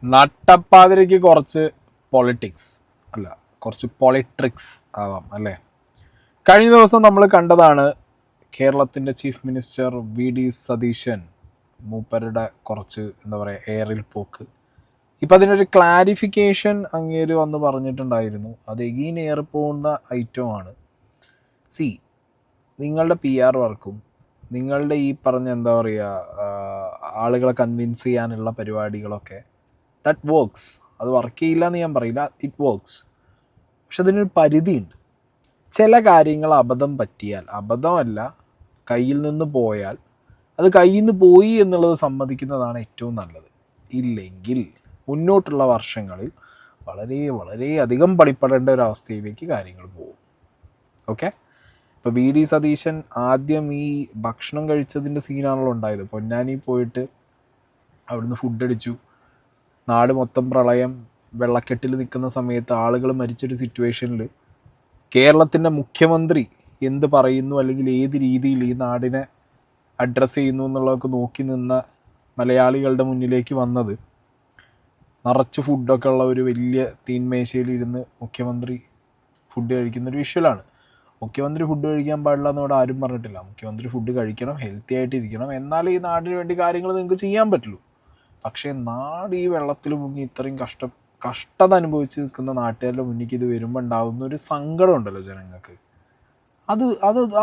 നട്ടപ്പാതിരയ്ക്ക് കുറച്ച് പൊളിറ്റിക്സ് അല്ല, കുറച്ച് പൊളിട്രിക്സ് ആവാം അല്ലേ. കഴിഞ്ഞ ദിവസം നമ്മൾ കണ്ടതാണ് കേരളത്തിൻ്റെ ചീഫ് മിനിസ്റ്റർ വി.ഡി. സതീശൻ മൂപ്പരുടെ കുറച്ച് എന്താ പറയുക എയറിൽ പോക്ക്. ഇപ്പം അതിനൊരു ക്ലാരിഫിക്കേഷൻ അങ്ങേര് വന്ന് പറഞ്ഞിട്ടുണ്ടായിരുന്നു. അത് എഗെയിൻ എയർ പോകുന്ന ഐറ്റമാണ്. സി, നിങ്ങളുടെ പി ആർ വർക്കും നിങ്ങളുടെ ഈ പറഞ്ഞ എന്താ പറയുക ആളുകളെ കൺവിൻസ് ചെയ്യാനുള്ള പരിപാടികളൊക്കെ ദാറ്റ് വർക്ക്സ്. അത് വർക്ക് ചെയ്യില്ല എന്ന് ഞാൻ പറയില്ല, ഇറ്റ് വർക്ക്സ്. പക്ഷെ അതിനൊരു പരിധിയുണ്ട്. ചില കാര്യങ്ങൾ അബദ്ധം പറ്റിയാൽ, അബദ്ധമല്ല കയ്യിൽ നിന്ന് പോയാൽ, അത് കയ്യിൽ നിന്ന് പോയി എന്നുള്ളത് സമ്മതിക്കുന്നതാണ് ഏറ്റവും നല്ലത്. ഇല്ലെങ്കിൽ മുന്നോട്ടുള്ള വർഷങ്ങളിൽ വളരെ വളരെ അധികം പണിപ്പെടേണ്ട ഒരു അവസ്ഥയിലേക്ക് കാര്യങ്ങൾ പോകും. ഓക്കെ. ഇപ്പോൾ വി.ഡി. സതീശൻ ആദ്യം ഈ ഭക്ഷണം കഴിച്ചതിൻ്റെ സീനാണല്ലോ ഉണ്ടായത്. പൊന്നാനി പോയിട്ട് അവിടുന്ന് ഫുഡ് അടിച്ചു, നാട് മൊത്തം പ്രളയം, വെള്ളക്കെട്ടിൽ നിൽക്കുന്ന സമയത്ത് ആളുകൾ മരിച്ചൊരു സിറ്റുവേഷനിൽ കേരളത്തിൻ്റെ മുഖ്യമന്ത്രി എന്ത് പറയുന്നു അല്ലെങ്കിൽ ഏത് രീതിയിൽ ഈ നാടിനെ അഡ്രസ്സ് ചെയ്യുന്നു എന്നുള്ളതൊക്കെ നോക്കി നിന്ന മലയാളികളുടെ മുന്നിലേക്ക് വന്നത് നിറച്ച് ഫുഡൊക്കെ ഉള്ള ഒരു വലിയ തീൻമേശയിലിരുന്ന് മുഖ്യമന്ത്രി ഫുഡ് കഴിക്കുന്നൊരു വിഷ്വലാണ്. മുഖ്യമന്ത്രി ഫുഡ് കഴിക്കാൻ പാടില്ല എന്ന് ഇവിടെ ആരും പറഞ്ഞിട്ടില്ല. മുഖ്യമന്ത്രി ഫുഡ് കഴിക്കണം, ഹെൽത്തി ആയിട്ടിരിക്കണം, എന്നാലേ ഈ നാടിന് വേണ്ടി കാര്യങ്ങൾ നിങ്ങൾക്ക് ചെയ്യാൻ പറ്റുള്ളൂ. പക്ഷേ നാട് ഈ വെള്ളത്തിൽ മുങ്ങി ഇത്രയും കഷ്ടത അനുഭവിച്ച് നിൽക്കുന്ന നാട്ടുകാരുടെ മുന്നിലേക്ക് ഇത് വരുമ്പോൾ ഉണ്ടാകുന്ന ഒരു സങ്കടം ഉണ്ടല്ലോ ജനങ്ങൾക്ക്,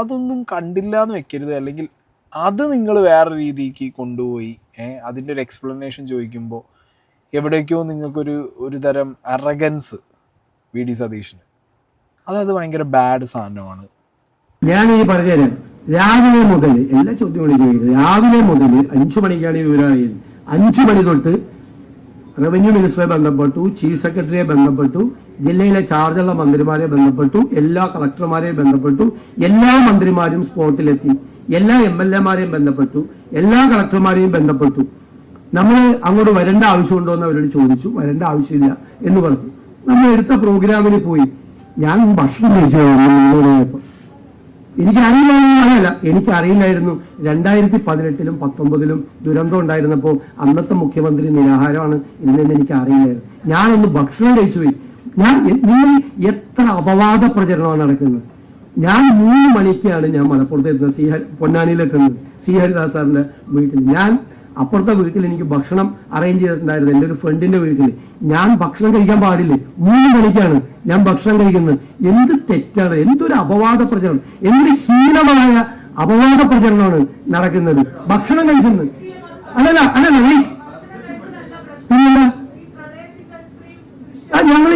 അതൊന്നും കണ്ടില്ല എന്ന് വെക്കരുത്. അല്ലെങ്കിൽ അത് നിങ്ങൾ വേറെ രീതിക്ക് കൊണ്ടുപോയി അതിൻ്റെ ഒരു എക്സ്പ്ലനേഷൻ ചോദിക്കുമ്പോൾ എവിടേക്കോ നിങ്ങൾക്കൊരു തരം അറഗൻസ് വി.ഡി. സതീഷിന്, അത് ഭയങ്കര ബാഡ് സാധനമാണ്. ഞാൻ ഈ പറഞ്ഞുതരാം. രാവിലെ മുതൽ എല്ലാ ചോദ്യങ്ങളും ചോദിക്കുന്നത്, രാവിലെ മുതൽ 5 മണിക്കാണ് ഈ വിവരം അറിയുന്നത്. 5 മണി തൊട്ട് റവന്യൂ മിനിസ്റ്ററെ ബന്ധപ്പെട്ടു, ചീഫ് സെക്രട്ടറിയെ ബന്ധപ്പെട്ടു, ജില്ലയിലെ ചാർജുള്ള മന്ത്രിമാരെ ബന്ധപ്പെട്ടു, എല്ലാ കളക്ടർമാരെയും ബന്ധപ്പെട്ടു, എല്ലാ മന്ത്രിമാരും സ്പോട്ടിലെത്തി, എല്ലാ MLA-മാരെയും ബന്ധപ്പെട്ടു, എല്ലാ കളക്ടർമാരെയും ബന്ധപ്പെട്ടു. നമ്മൾ അങ്ങോട്ട് വരേണ്ട ആവശ്യമുണ്ടോ എന്ന് അവരോട് ചോദിച്ചു. വരേണ്ട ആവശ്യമില്ല എന്ന് പറഞ്ഞു. നമ്മൾ എടുത്ത പ്രോഗ്രാമിന് പോയി. ഞാൻ ഭക്ഷണം കഴിച്ചു പോയപ്പോൾ എനിക്കറിയില്ലായിരുന്നു 2018-ലും 2019-ലും ദുരന്തം ഉണ്ടായിരുന്നപ്പോൾ അന്നത്തെ മുഖ്യമന്ത്രി നിരാഹാരമാണ് ഇന്നെന്ന് എനിക്ക് അറിയില്ലായിരുന്നു. ഞാനൊന്ന് ഭക്ഷണം കഴിച്ചു പോയി. നിങ്ങൾ എത്ര അപവാദ പ്രചരണമാണ് നടക്കുന്നത്. ഞാൻ 3 മണിക്കാണ് ഞാൻ മലപ്പുറത്ത് എത്തുന്നത്, പൊന്നാനിയിലെത്തുന്നത്, സി ഹരിദാസ് സാറിന്റെ വീട്ടിൽ. ഞാൻ അപ്പുറത്തെ വീട്ടിൽ എനിക്ക് ഭക്ഷണം അറേഞ്ച് ചെയ്തിട്ടുണ്ടായിരുന്നു, എൻ്റെ ഒരു ഫ്രണ്ടിന്റെ വീട്ടിൽ. ഞാൻ ഭക്ഷണം കഴിക്കാൻ പാടില്ലേ? 3 മണിക്കാണ് ഞാൻ ഭക്ഷണം കഴിക്കുന്നത്. എന്ത് തെറ്റാണ്, എന്തൊരു അപവാദ പ്രചരണം, എന്തൊരു ഹീനമായ അപവാദ പ്രചരണമാണ് നടക്കുന്നത്. ഭക്ഷണം കഴിക്കുന്നത് അല്ലല്ല പിന്നെന്താ ഞങ്ങൾ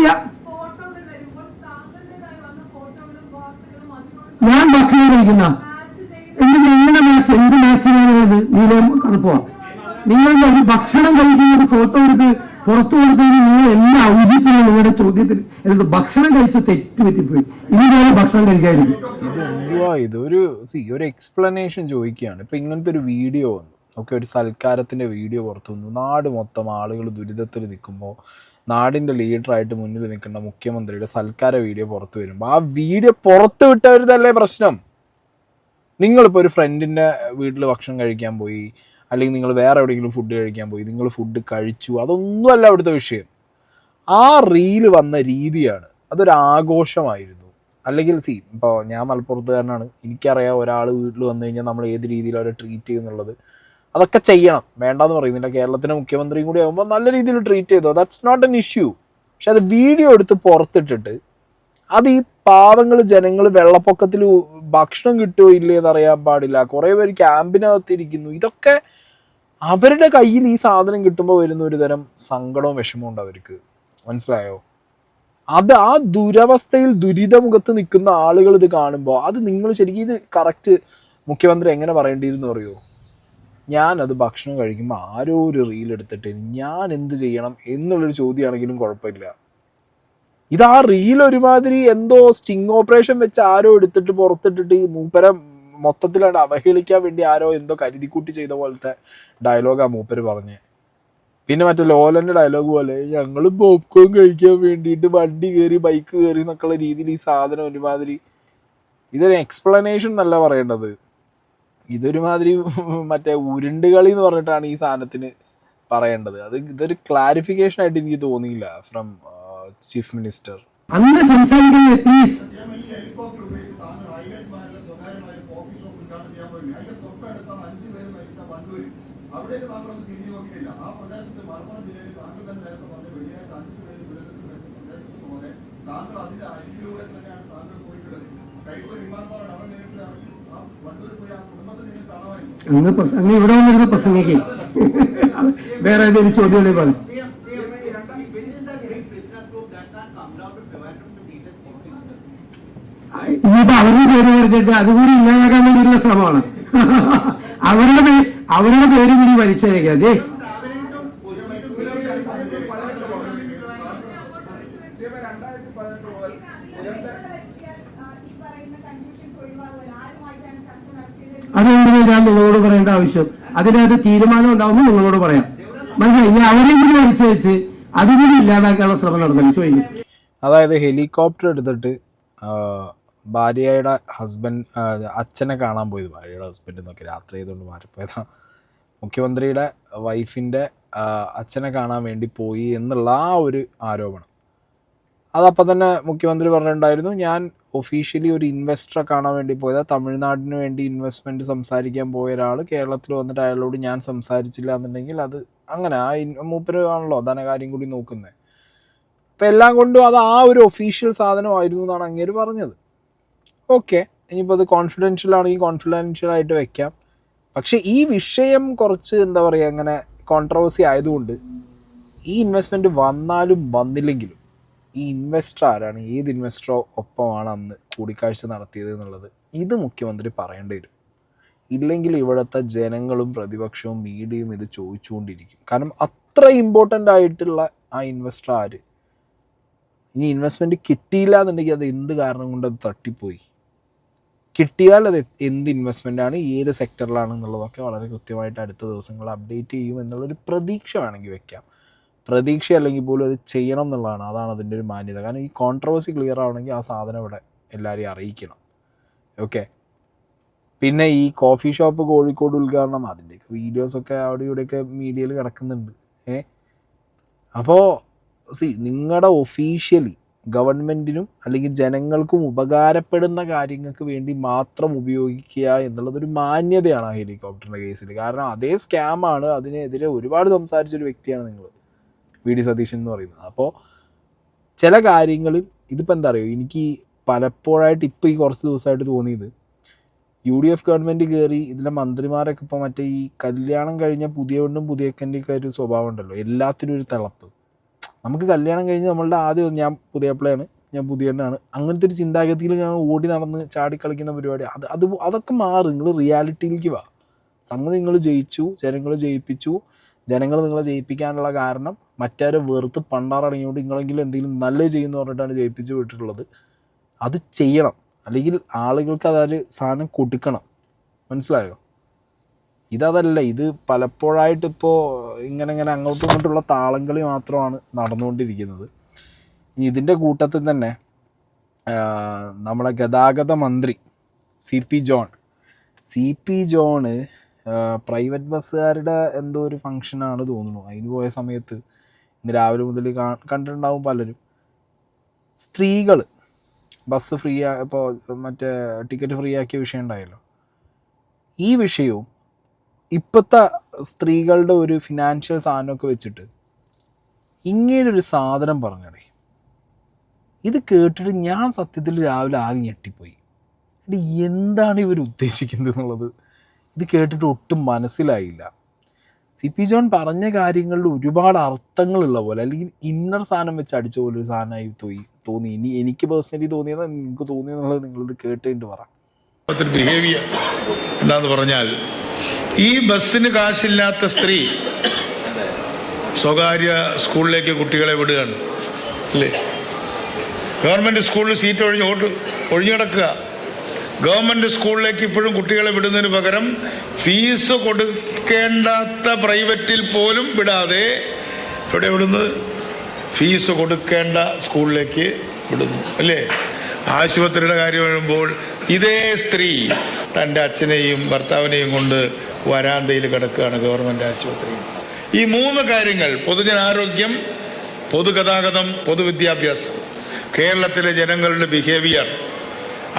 ഞാൻ ഭക്ഷണം കഴിക്കുന്ന എന്ത് മാച്ചിനാണ് നീലം കറുപ്പോ? നിങ്ങൾ ഒരു ഭക്ഷണം കഴിക്കുന്ന ഒരു ഫോട്ടോ എടുത്ത് പുറത്തു കൊടുത്തതിന് നിങ്ങൾ എല്ലാ ഔചിത്യമാണ് നിങ്ങളുടെ ചോദ്യത്തിൽ. എന്നിട്ട് ഭക്ഷണം കഴിച്ച് തെറ്റുപറ്റിപ്പോയി, ഇനി ഭക്ഷണം കഴിക്കാതിരിക്കും. ഒരു എക്സ്പ്ലനേഷൻ ചോദിക്കുകയാണ്. ഇപ്പൊ ഇങ്ങനത്തെ ഒരു വീഡിയോ വന്നു, ഒക്കെ ഒരു സൽക്കാരത്തിന്റെ വീഡിയോ പുറത്തു വന്നു. നാട് മൊത്തം ആളുകൾ ദുരിതത്തിൽ നിൽക്കുമ്പോൾ നാടിന്റെ ലീഡറായിട്ട് മുന്നിൽ നിൽക്കുന്ന മുഖ്യമന്ത്രിയുടെ സൽക്കാര വീഡിയോ പുറത്തു വരുമ്പോൾ ആ വീഡിയോ പുറത്തു വിട്ടവരുതല്ലേ പ്രശ്നം. നിങ്ങളിപ്പോൾ ഒരു ഫ്രണ്ടിൻ്റെ വീട്ടിൽ ഭക്ഷണം കഴിക്കാൻ പോയി, അല്ലെങ്കിൽ നിങ്ങൾ വേറെ എവിടെയെങ്കിലും ഫുഡ് കഴിക്കാൻ പോയി, നിങ്ങൾ ഫുഡ് കഴിച്ചു, അതൊന്നുമല്ല അവിടുത്തെ വിഷയം. ആ റീല് വന്ന രീതിയാണ്, അതൊരു ആഘോഷമായിരുന്നു. അല്ലെങ്കിൽ ഇപ്പോൾ ഞാൻ മലപ്പുറത്തുകാരനാണ്, എനിക്കറിയാം ഒരാൾ വീട്ടിൽ വന്നു കഴിഞ്ഞാൽ നമ്മൾ ഏത് രീതിയിൽ അവരെ ട്രീറ്റ് ചെയ്യുന്നുള്ളത്. അതൊക്കെ ചെയ്യണം, വേണ്ടാന്ന് പറയുന്നില്ല. കേരളത്തിൻ്റെ മുഖ്യമന്ത്രിയും കൂടി ആകുമ്പോൾ നല്ല രീതിയിൽ ട്രീറ്റ് ചെയ്തോ, ദാറ്റ്സ് നോട്ട് എൻ ഇഷ്യൂ. പക്ഷെ അത് വീഡിയോ എടുത്ത് പുറത്തിട്ടിട്ട് അത് ഈ പാവങ്ങൾ ജനങ്ങൾ വെള്ളപ്പൊക്കത്തിൽ ഭക്ഷണം കിട്ടുമോ ഇല്ലേ എന്നറിയാൻ പാടില്ല, കുറേ പേര് ക്യാമ്പിനകത്തിരിക്കുന്നു. ഇതൊക്കെ അവരുടെ കയ്യിൽ ഈ സാധനം കിട്ടുമ്പോൾ വരുന്ന ഒരു തരം സങ്കടവും വിഷമവും ഉണ്ട് അവർക്ക്, മനസ്സിലായോ? അത് ആ ദുരവസ്ഥയിൽ ദുരിതമുഖത്ത് നിൽക്കുന്ന ആളുകൾ ഇത് കാണുമ്പോൾ അത് നിങ്ങൾ ശരിക്കും ഇത് കറക്റ്റ് മുഖ്യമന്ത്രി എങ്ങനെ പറയേണ്ടിയിരുന്നു അറിയോ? ഞാനത് ഭക്ഷണം കഴിക്കുമ്പോൾ ആരോ ഒരു റീലെടുത്തിട്ട് ഞാൻ എന്ത് ചെയ്യണം എന്നുള്ളൊരു ചോദ്യമാണെങ്കിലും കുഴപ്പമില്ല. ഇത് ആ റീൽ ഒരുമാതിരി എന്തോ സ്റ്റിങ് ഓപ്പറേഷൻ വെച്ച് ആരോ എടുത്തിട്ട് പുറത്തിട്ടിട്ട് ഈ മൂപ്പരെ മൊത്തത്തിലാണ്ട് അവഹേളിക്കാൻ വേണ്ടി ആരോ എന്തോ കരുതിക്കൂട്ടി ചെയ്ത പോലത്തെ ഡയലോഗാ മൂപ്പര് പറഞ്ഞ്. പിന്നെ മറ്റേ ലോലൻ്റെ ഡയലോഗ് പോലെ ഞങ്ങൾ പോപ്കോൺ കഴിക്കാൻ വേണ്ടിയിട്ട് വണ്ടി കയറി ബൈക്ക് കയറി എന്നൊക്കെയുള്ള രീതിയിൽ ഈ സാധനം ഒരുമാതിരി, ഇതൊരു എക്സ്പ്ലനേഷൻ എന്നല്ല പറയേണ്ടത്, ഇതൊരുമാതിരി മറ്റേ ഉരുണ്ട് കളി എന്ന് പറഞ്ഞിട്ടാണ് ഈ സാധനത്തിന് പറയേണ്ടത്? ഇതൊരു ക്ലാരിഫിക്കേഷൻ ആയിട്ട് എനിക്ക് തോന്നിയില്ല ഫ്രം ചീഫ് മിനിസ്റ്റർ. അങ്ങനെ സംസാരിക്കുന്നത് പ്ലീസ്. അവിടേക്ക് താങ്കളൊന്ന് തിരിഞ്ഞു നോക്കിയില്ല. ആ പ്രദേശത്ത് മലപ്പുറം ജില്ലയിൽ താങ്കൾ തന്നെ നേരത്തെ പറഞ്ഞു വെള്ളിയാഴ്ച 5 പേര് പ്രദേശത്ത് പോലെ താങ്കൾ അതിന്റെ അരികിലൂടെ തന്നെയാണ് താങ്കൾ പോയിട്ടുള്ളത്. കൈപ്പൂർ വിമാനത്താവളം അവർ നേരിട്ട് ഇറങ്ങി ആ വണ്ടൂർ പോയി ആ കുടുംബത്തെ നിങ്ങൾ കാണാമായിരുന്നു. അങ്ങ് ഇവിടെ വന്നിരുന്ന പ്രസംഗിക്ക് വേറെ ഏതെങ്കിലും ചോദ്യം പറഞ്ഞു. ഇനിയിപ്പോ അവരുടെ പേര് പറഞ്ഞിട്ട് അതുകൂടി ഇല്ലാതാക്കാൻ വേണ്ടിയുള്ള ശ്രമമാണ്. അവരുടെ പേര് കൂടി വലിച്ചേക്കാം. അതെ, അതുകൊണ്ട് ഞാൻ നിങ്ങളോട് പറയേണ്ട ആവശ്യം, അതിനകത്ത് തീരുമാനം ഉണ്ടാവുമ്പോൾ നിങ്ങളോട് പറയാം. മനസ്സിലായി? ഇനി അവരെയും കൂടി വലിച്ചു വെച്ച് അതുകൂടി ഇല്ലാതാക്കാനുള്ള ശ്രമം നടന്നു ചോദിക്കും. അതായത് ഹെലികോപ്റ്റർ എടുത്തിട്ട് ഭാര്യയുടെ അച്ഛനെ കാണാൻ പോയത്, ഭാര്യയുടെ ഹസ്ബൻഡ് എന്നൊക്കെ രാത്രി ചെയ്തുകൊണ്ട് മാറിപ്പോയതാ, മുഖ്യമന്ത്രിയുടെ വൈഫിൻ്റെ അച്ഛനെ കാണാൻ വേണ്ടി പോയി എന്നുള്ള ആ ഒരു ആരോപണം. അതപ്പം തന്നെ മുഖ്യമന്ത്രി പറഞ്ഞിട്ടുണ്ടായിരുന്നു, ഞാൻ ഒഫീഷ്യലി ഒരു ഇൻവെസ്റ്ററെ കാണാൻ വേണ്ടി പോയതാ, തമിഴ്നാടിന് വേണ്ടി ഇൻവെസ്റ്റ്മെൻറ്റ് സംസാരിക്കാൻ പോയ ഒരാൾ കേരളത്തിൽ വന്നിട്ട് അയാളോട് ഞാൻ സംസാരിച്ചില്ല എന്നുണ്ടെങ്കിൽ അത് അങ്ങനെ ആ മൂപ്പര് ആണല്ലോ ധനകാര്യം കൂടി നോക്കുന്നത്. അപ്പം എല്ലാം കൊണ്ടും അത് ആ ഒരു ഒഫീഷ്യൽ സാധനമായിരുന്നു എന്നാണ് അങ്ങേര് പറഞ്ഞത്. ഓക്കെ, ഇനിയിപ്പോൾ അത് കോൺഫിഡൻഷ്യൽ ആണെങ്കിൽ കോൺഫിഡൻഷ്യലായിട്ട് വെക്കാം. പക്ഷേ ഈ വിഷയം കുറച്ച് എന്താ പറയുക, അങ്ങനെ കോൺട്രവേഴ്സി ആയതുകൊണ്ട് ഈ ഇൻവെസ്റ്റ്മെൻറ്റ് വന്നാലും വന്നില്ലെങ്കിലും ഈ ഇൻവെസ്റ്റർ ആരാണ്, ഏത് ഇൻവെസ്റ്ററോ ഒപ്പമാണ് അന്ന് കൂടിക്കാഴ്ച നടത്തിയത് എന്നുള്ളത് ഇത് മുഖ്യമന്ത്രി പറയേണ്ടി വരും. ഇല്ലെങ്കിൽ ഇവിടുത്തെ ജനങ്ങളും പ്രതിപക്ഷവും മീഡിയയും ഇത് ചോദിച്ചുകൊണ്ടിരിക്കും. കാരണം അത്ര ഇമ്പോർട്ടൻ്റ് ആയിട്ടുള്ള ആ ഇൻവെസ്റ്റർ ആര്, ഇനി ഇൻവെസ്റ്റ്മെൻറ്റ് കിട്ടിയില്ല എന്നുണ്ടെങ്കിൽ അത് എന്ത് കാരണം കൊണ്ട് അത് തട്ടിപ്പോയി, കിട്ടിയാൽ അത് എന്ത് ഇൻവെസ്റ്റ്മെൻറ്റാണ്, ഏത് സെക്ടറിലാണ് എന്നുള്ളതൊക്കെ വളരെ കൃത്യമായിട്ട് അടുത്ത ദിവസങ്ങൾ അപ്ഡേറ്റ് ചെയ്യും എന്നുള്ളൊരു പ്രതീക്ഷ വേണമെങ്കിൽ വെക്കാം. പ്രതീക്ഷ അല്ലെങ്കിൽ പോലും അത് ചെയ്യണം എന്നുള്ളതാണ്, അതാണ് അതിൻ്റെ ഒരു മാന്യത. കാരണം ഈ കോൺട്രവേഴ്സി ക്ലിയർ ആവണമെങ്കിൽ ആ സാധനം ഇവിടെ എല്ലാവരെയും അറിയിക്കണം. ഓക്കെ, പിന്നെ ഈ കോഫി ഷോപ്പ് കോഴിക്കോട് ഉദ്ഘാടനം, അതിൻ്റെയൊക്കെ വീഡിയോസൊക്കെ അവിടെ ഇവിടെയൊക്കെ മീഡിയയിൽ കിടക്കുന്നുണ്ട്. അപ്പോൾ നിങ്ങളുടെ ഒഫീഷ്യലി ഗവൺമെൻറ്റിനും അല്ലെങ്കിൽ ജനങ്ങൾക്കും ഉപകാരപ്പെടുന്ന കാര്യങ്ങൾക്ക് വേണ്ടി മാത്രം ഉപയോഗിക്കുക എന്നുള്ളതൊരു മാന്യതയാണ് ആ ഹെലികോപ്റ്ററിൻ്റെ കേസിൽ. കാരണം അതേ സ്കാമാണ്, അതിനെതിരെ ഒരുപാട് സംസാരിച്ചൊരു വ്യക്തിയാണ് നിങ്ങൾ, വി.ഡി. സതീശൻ എന്ന് പറയുന്നത്. അപ്പോൾ ചില കാര്യങ്ങളിൽ ഇതിപ്പോൾ എന്താ പറയുക, എനിക്ക് പലപ്പോഴായിട്ട് ഇപ്പോൾ ഈ കുറച്ച് ദിവസമായിട്ട് തോന്നിയത്, UDF ഗവൺമെൻറ് കയറി ഇതിലെ മന്ത്രിമാരൊക്കെ ഇപ്പോൾ മറ്റേ ഈ കല്യാണം കഴിഞ്ഞ പുതിയ പെണ്ണും പുതിയക്കൻ്റെയൊക്കെ ഒരു സ്വഭാവം ഉണ്ടല്ലോ, എല്ലാത്തിനും ഒരു തിളപ്പ്. നമുക്ക് കല്യാണം കഴിഞ്ഞ് നമ്മളുടെ ആദ്യം ഞാൻ പുതിയപ്പിളയാണ്, ഞാൻ പുതിയ എണ്ണാണ്, അങ്ങനത്തെ ഒരു ചിന്താഗതിയിൽ ഞാൻ ഓടി നടന്ന് ചാടിക്കളിക്കുന്ന പരിപാടി, അതൊക്കെ മാറും. നിങ്ങൾ റിയാലിറ്റിയിലേക്ക് വാ. സംഗതി നിങ്ങൾ ജയിച്ചു, ജനങ്ങൾ ജയിപ്പിച്ചു, ജനങ്ങൾ നിങ്ങളെ ജയിപ്പിക്കാനുള്ള കാരണം മറ്റാരെ വെറുത്ത് പണ്ടാറടങ്ങിയോണ്ട് നിങ്ങളെങ്കിലും എന്തെങ്കിലും നല്ലത് ചെയ്യുമെന്ന് പറഞ്ഞിട്ടാണ് ജയിപ്പിച്ച് വിട്ടിട്ടുള്ളത്. അത് ചെയ്യണം, അല്ലെങ്കിൽ ആളുകൾക്ക് അതൊരു സാധനം കൊടുക്കണം. മനസ്സിലായോ? ഇതല്ല, ഇത് പലപ്പോഴായിട്ടിപ്പോൾ ഇങ്ങനെ അങ്ങോട്ടും ഇങ്ങോട്ടുള്ള താളംകളി മാത്രമാണ് നടന്നുകൊണ്ടിരിക്കുന്നത്. ഇനി ഇതിൻ്റെ കൂട്ടത്തിൽ തന്നെ നമ്മളെ ഗതാഗത മന്ത്രി CP ജോണ് പ്രൈവറ്റ് ബസ്സുകാരുടെ എന്തോ ഒരു ഫങ്ഷനാണ് തോന്നുന്നു, അതിന് പോയ സമയത്ത് ഇന്ന് രാവിലെ മുതൽ കണ്ടിട്ടുണ്ടാവും പലരും, സ്ത്രീകൾ ബസ് ഫ്രീ ഇപ്പോൾ മറ്റേ ടിക്കറ്റ് ഫ്രീ ആക്കിയ വിഷയം ഉണ്ടായല്ലോ, ഈ വിഷയവും ഇപ്പോഴത്തെ സ്ത്രീകളുടെ ഒരു ഫിനാൻഷ്യൽ സാധനമൊക്കെ വെച്ചിട്ട് ഇങ്ങനൊരു സാധനം പറഞ്ഞടേ, ഇത് കേട്ടിട്ട് ഞാൻ സത്യത്തിൽ രാവിലെ ആകെ ഞെട്ടിപ്പോയി. എന്താണ് ഇവർ ഉദ്ദേശിക്കുന്നത് എന്നുള്ളത് ഇത് കേട്ടിട്ട് ഒട്ടും മനസ്സിലായില്ല. CP ജോൺ പറഞ്ഞ കാര്യങ്ങളിൽ ഒരുപാട് അർത്ഥങ്ങളുള്ള പോലെ, അല്ലെങ്കിൽ ഇന്നർ സാധനം വെച്ച് അടിച്ച പോലെ ഒരു സാധനമായി തോന്നി. ഇനി എനിക്ക് പേഴ്സണലി തോന്നിയത് നിങ്ങൾക്ക് തോന്നിയെന്നുള്ളത് നിങ്ങളിത് കേട്ടിട്ട് പറ. ബിഹേവിയർ എന്താന്ന് പറഞ്ഞാൽ, ഈ ബസ്സിന് കാശില്ലാത്ത സ്ത്രീ സ്വകാര്യ സ്കൂളിലേക്ക് കുട്ടികളെ വിടുകയാണ് അല്ലേ? ഗവൺമെൻറ് സ്കൂളിൽ സീറ്റ് ഒഴിഞ്ഞു കിടക്കുക. ഗവൺമെൻറ് സ്കൂളിലേക്ക് ഇപ്പോഴും കുട്ടികളെ വിടുന്നതിന് പകരം ഫീസ് കൊടുക്കേണ്ടാത്ത പ്രൈവറ്റിൽ പോലും വിടാതെ ഇവിടെ വിടുന്നത് ഫീസ് കൊടുക്കേണ്ട സ്കൂളിലേക്ക് വിടുന്നു അല്ലേ? ആശുപത്രിയുടെ കാര്യം വരുമ്പോൾ ഇതേ സ്ത്രീ തൻ്റെ അച്ഛനെയും ഭർത്താവിനെയും കൊണ്ട് വരാന്തയിൽ കിടക്കുകയാണ് ഗവൺമെൻറ് ആശുപത്രിയിൽ. ഈ 3 കാര്യങ്ങൾ, പൊതുജനാരോഗ്യം, പൊതുഗതാഗതം, പൊതുവിദ്യാഭ്യാസം, കേരളത്തിലെ ജനങ്ങളുടെ ബിഹേവിയർ,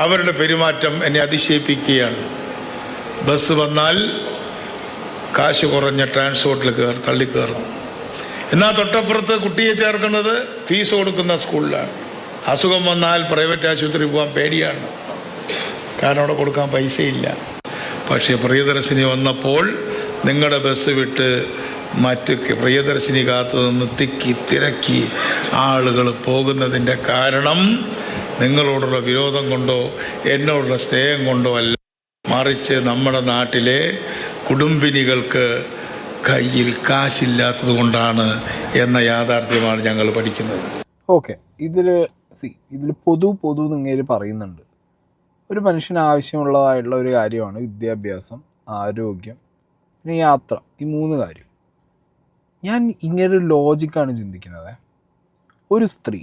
അവരുടെ പെരുമാറ്റം എന്നെ അതിശയിപ്പിക്കുകയാണ്. ബസ് വന്നാൽ കാശ് കുറഞ്ഞ ട്രാൻസ്പോർട്ടിൽ തള്ളിക്കയറുന്നു. എന്നാൽ തൊട്ടപ്പുറത്ത് കുട്ടിയെ ചേർക്കുന്നത് ഫീസ് കൊടുക്കുന്ന സ്കൂളിലാണ്. അസുഖം വന്നാൽ പ്രൈവറ്റ് ആശുപത്രി പോകാൻ പേടിയാണ്, കാരണം അവിടെ കൊടുക്കാൻ പൈസയില്ല. പക്ഷേ പ്രിയദർശിനി വന്നപ്പോൾ നിങ്ങളുടെ ബസ് വിട്ട് മറ്റ് പ്രിയദർശിനി കാത്തു നിന്ന് തിരക്കി ആളുകൾ പോകുന്നതിൻ്റെ കാരണം നിങ്ങളോടുള്ള വിരോധം കൊണ്ടോ എന്നോടുള്ള സ്നേഹം കൊണ്ടോ അല്ല, മറിച്ച് നമ്മുടെ നാട്ടിലെ കുടുംബിനികൾക്ക് കയ്യിൽ കാശില്ലാത്തത് കൊണ്ടാണ് എന്ന യാഥാർത്ഥ്യമാണ് ഞങ്ങൾ പഠിക്കുന്നത്. ഓക്കെ, ഇതിൽ പൊതു നിങ്ങേര് പറയുന്നുണ്ട്. ഒരു മനുഷ്യന് ആവശ്യമുള്ളതായിട്ടുള്ള ഒരു കാര്യമാണ് വിദ്യാഭ്യാസം, ആരോഗ്യം, പിന്നെ യാത്ര. ഈ 3 കാര്യം. ഞാൻ ഇങ്ങനൊരു ലോജിക്കാണ് ചിന്തിക്കുന്നത്. ഒരു സ്ത്രീ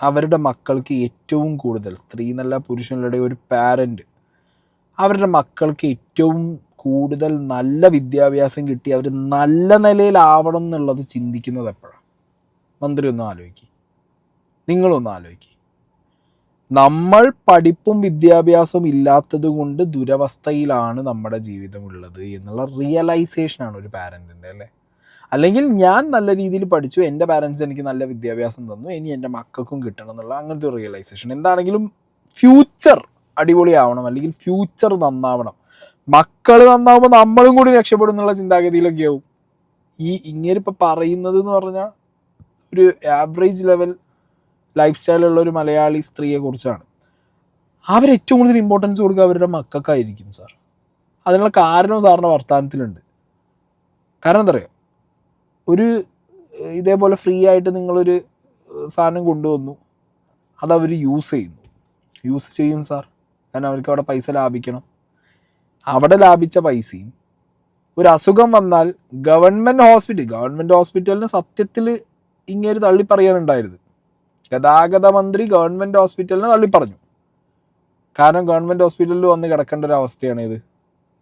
അവരുടെ മക്കൾക്ക് ഏറ്റവും കൂടുതൽ, സ്ത്രീ എന്നല്ല പുരുഷനുടെ ഒരു പാരൻറ്റ് അവരുടെ മക്കൾക്ക് ഏറ്റവും കൂടുതൽ നല്ല വിദ്യാഭ്യാസം കിട്ടി അവർ നല്ല നിലയിലാവണം എന്നുള്ളത് ചിന്തിക്കുന്നത് എപ്പോഴാണ്? മന്ത്രി ഒന്ന് ആലോചിക്കുക, നിങ്ങളൊന്ന് ആലോചിക്കുക. നമ്മൾ പഠിപ്പും വിദ്യാഭ്യാസവും ഇല്ലാത്തത് കൊണ്ട് ദുരവസ്ഥയിലാണ് നമ്മുടെ ജീവിതമുള്ളത് എന്നുള്ള റിയലൈസേഷനാണ് ഒരു പാരൻറ്റിൻ്റെ, അല്ലേ? അല്ലെങ്കിൽ ഞാൻ നല്ല രീതിയിൽ പഠിച്ചു, എൻ്റെ പാരൻസ് എനിക്ക് നല്ല വിദ്യാഭ്യാസം തന്നു, ഇനി എൻ്റെ മക്കൾക്കും കിട്ടണം എന്നുള്ള അങ്ങനത്തെ ഒരു റിയലൈസേഷൻ. എന്താണെങ്കിലും ഫ്യൂച്ചർ അടിപൊളിയാവണം, അല്ലെങ്കിൽ ഫ്യൂച്ചർ നന്നാവണം, മക്കൾ നന്നാവുമ്പോൾ നമ്മളും കൂടി രക്ഷപ്പെടും എന്നുള്ള ചിന്താഗതിയിലൊക്കെ ആവും. ഇങ്ങനിപ്പോൾ പറയുന്നത് എന്ന് പറഞ്ഞാൽ ഒരു ആവറേജ് ലെവൽ ലൈഫ് സ്റ്റൈലുള്ള ഒരു മലയാളി സ്ത്രീയെ കുറിച്ചാണ്. അവരേറ്റവും കൂടുതൽ ഇമ്പോർട്ടൻസ് കൊടുക്കുക അവരുടെ മക്കൾക്കായിരിക്കും സാർ. അതിനുള്ള കാരണവും സാറിൻ്റെ വർത്തമാനത്തിലുണ്ട്. കാരണം എന്താ പറയുക, ഒരു ഇതേപോലെ ഫ്രീ ആയിട്ട് നിങ്ങളൊരു സാധനം കൊണ്ടുവന്നു, അതവർ യൂസ് ചെയ്യും സാർ. കാരണം അവർക്ക് അവിടെ പൈസ ലാഭിക്കണം. അവിടെ ലാഭിച്ച പൈസയും ഒരു അസുഖം വന്നാൽ ഗവൺമെൻറ് ഹോസ്പിറ്റലിന് സത്യത്തിൽ ഇങ്ങനെ തള്ളി പറയാനുണ്ടായിരുന്നു. ഗതാഗത മന്ത്രി ഗവൺമെൻറ് ഹോസ്പിറ്റലിനെ തള്ളിപ്പറഞ്ഞു. കാരണം ഗവൺമെൻറ് ഹോസ്പിറ്റലിൽ വന്ന് കിടക്കേണ്ട ഒരു അവസ്ഥയാണ്, ഇത്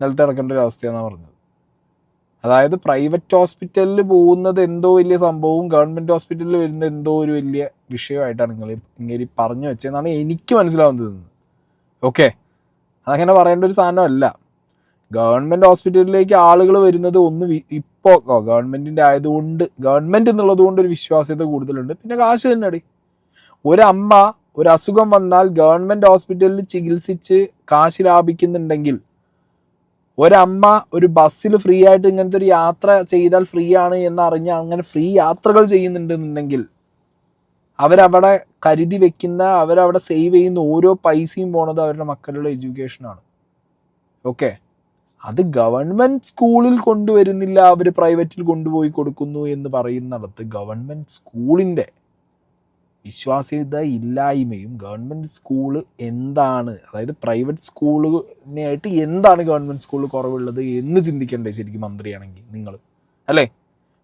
നിലത്ത് കിടക്കേണ്ട ഒരു അവസ്ഥയാണെന്നാണ് പറഞ്ഞത്. അതായത് പ്രൈവറ്റ് ഹോസ്പിറ്റലിൽ പോകുന്നത് എന്തോ വലിയ സംഭവവും ഗവൺമെൻറ് ഹോസ്പിറ്റലിൽ വരുന്നത് എന്തോ ഒരു വലിയ വിഷയമായിട്ടാണ് ഇങ്ങനെ പറഞ്ഞു വെച്ചതെന്നാണ് എനിക്ക് മനസ്സിലാവുന്നത്. ഓക്കെ, അതങ്ങനെ പറയേണ്ട ഒരു സാധനമല്ല. ഗവൺമെൻറ് ഹോസ്പിറ്റലിലേക്ക് ആളുകൾ വരുന്നത് ഇപ്പോൾ ഗവൺമെൻറ്റിൻ്റെ ആയതുകൊണ്ട്, ഗവൺമെൻറ് എന്നുള്ളത് കൊണ്ട് ഒരു വിശ്വാസ്യത കൂടുതലുണ്ട്. പിന്നെ കാശ് തന്നെ അടി. ഒരമ്മ ഒരു അസുഖം വന്നാൽ ഗവൺമെൻറ് ഹോസ്പിറ്റലിൽ ചികിത്സിച്ച് കാശ് ലാഭിക്കുന്നുണ്ടെങ്കിൽ, ഒരമ്മ ഒരു ബസ്സിൽ ഫ്രീ ആയിട്ട് ഇങ്ങനത്തെ ഒരു യാത്ര ചെയ്താൽ ഫ്രീ ആണ് എന്നറിഞ്ഞ് അങ്ങനെ ഫ്രീ യാത്രകൾ ചെയ്യുന്നുണ്ടെന്നുണ്ടെങ്കിൽ, അവരവിടെ കരുതി വെക്കുന്ന, അവരവിടെ സേവ് ചെയ്യുന്ന ഓരോ പൈസയും പോണത് അവരുടെ മക്കളുടെ എഡ്യൂക്കേഷനാണ്. ഓക്കെ, അത് ഗവൺമെൻറ് സ്കൂളിൽ കൊണ്ടുവരുന്നില്ല, അവർ പ്രൈവറ്റിൽ കൊണ്ടുപോയി കൊടുക്കുന്നു എന്ന് പറയുന്നിടത്ത് ഗവൺമെൻറ് സ്കൂളിൻ്റെ വിശ്വാസ്യത ഇല്ലായ്മയും, ഗവൺമെൻറ് സ്കൂള് എന്താണ്, അതായത് പ്രൈവറ്റ് സ്കൂളിനായിട്ട് എന്താണ് ഗവൺമെൻറ് സ്കൂളിൽ കുറവുള്ളത് എന്ന് ചിന്തിക്കണ്ടേ ശരിക്കും മന്ത്രിയാണെങ്കിൽ നിങ്ങൾ, അല്ലേ?